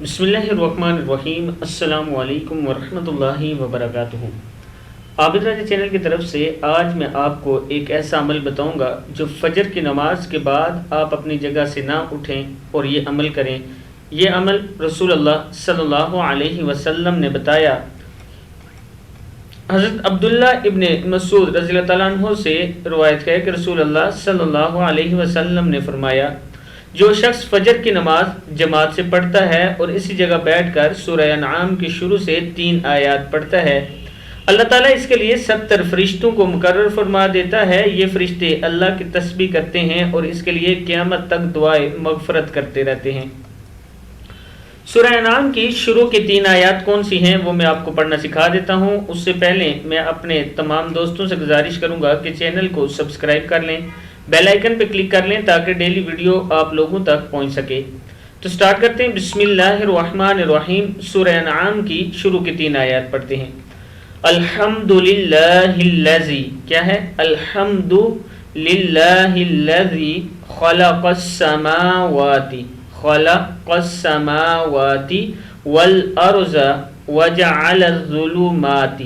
بسم اللہ الرحمن الرحیم۔ السلام علیکم ورحمۃ اللہ وبرکاتہ۔ عابد راجہ چینل کی طرف سے آج میں آپ کو ایک ایسا عمل بتاؤں گا جو فجر کی نماز کے بعد آپ اپنی جگہ سے نہ اٹھیں اور یہ عمل کریں۔ یہ عمل رسول اللہ صلی اللہ علیہ وسلم نے بتایا۔ حضرت عبداللہ ابن مسعود رضی اللہ تعالیٰ عنہ سے روایت ہے کہ رسول اللہ صلی اللہ علیہ وسلم نے فرمایا، جو شخص فجر کی نماز جماعت سے پڑھتا ہے اور اسی جگہ بیٹھ کر سورہ انعام کی شروع سے 3 آیات پڑھتا ہے، اللہ تعالیٰ اس کے لیے 70 فرشتوں کو مقرر فرما دیتا ہے۔ یہ فرشتے اللہ کی تسبیح کرتے ہیں اور اس کے لیے قیامت تک دعائے مغفرت کرتے رہتے ہیں۔ سورہ انعام کی شروع کی 3 آیات کون سی ہیں وہ میں آپ کو پڑھنا سکھا دیتا ہوں۔ اس سے پہلے میں اپنے تمام دوستوں سے گزارش کروں گا کہ چینل کو سبسکرائب کر لیں، بیل آئیکن پہ کلک کر لیں تاکہ ڈیلی ویڈیو آپ لوگوں تک پہنچ سکے۔ تو سٹارٹ کرتے ہیں۔ بسم اللہ الرحمن الرحیم۔ سورہ انعام کی شروع کی 3 آیات پڑھتے ہیں۔ الحمد للہ الذی، کیا ہے؟ الحمد للہ الذی خلق السماوات والارض وجعل الظلمات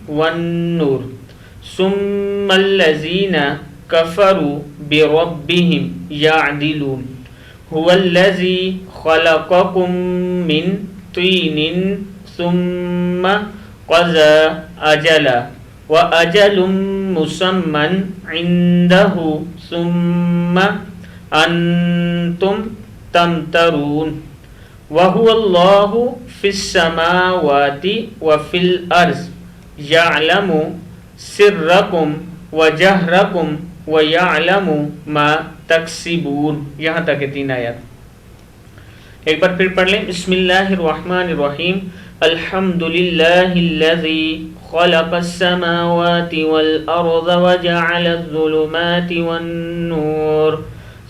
والنور ثم الذین کفروا بربهم یعدلون هو الذی خلقکم من طین ثم قضى اجلا واجل مسمى عنده ثم انتم تمترون وهو الله في السماوات وفي الارض يعلم سرکم وجہرکم ویعلم ما تکسبون۔ یہاں تک 3 آیات ایک بار پھر پڑھ لیں۔ بسم اللہ الرحمن الرحیم۔ الحمد للہ الذی خلق السماوات والارض وجعل الظلمات والنور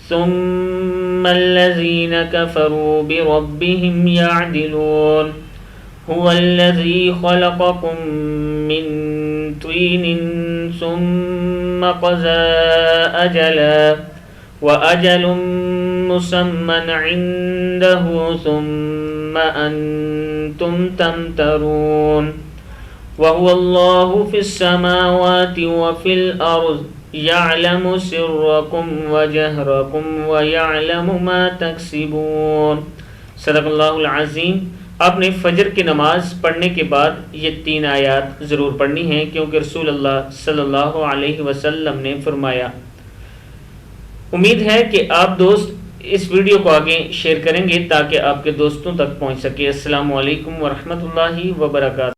ثم الذین کفروا بربهم یعدلون هو الذی خلقکم من طین ثم قضى أجلا وأجل مسمى عنده ثم أنتم تمترون وهو الله في السماوات وفي الأرض يعلم سركم وجهركم ويعلم ما تكسبون۔ صدق اللہ العظیم۔ آپ نے فجر کی نماز پڑھنے کے بعد یہ 3 آیات ضرور پڑھنی ہیں کیونکہ رسول اللہ صلی اللہ علیہ وسلم نے فرمایا۔ امید ہے کہ آپ دوست اس ویڈیو کو آگے شیئر کریں گے تاکہ آپ کے دوستوں تک پہنچ سکے۔ السلام علیکم ورحمۃ اللہ وبرکاتہ۔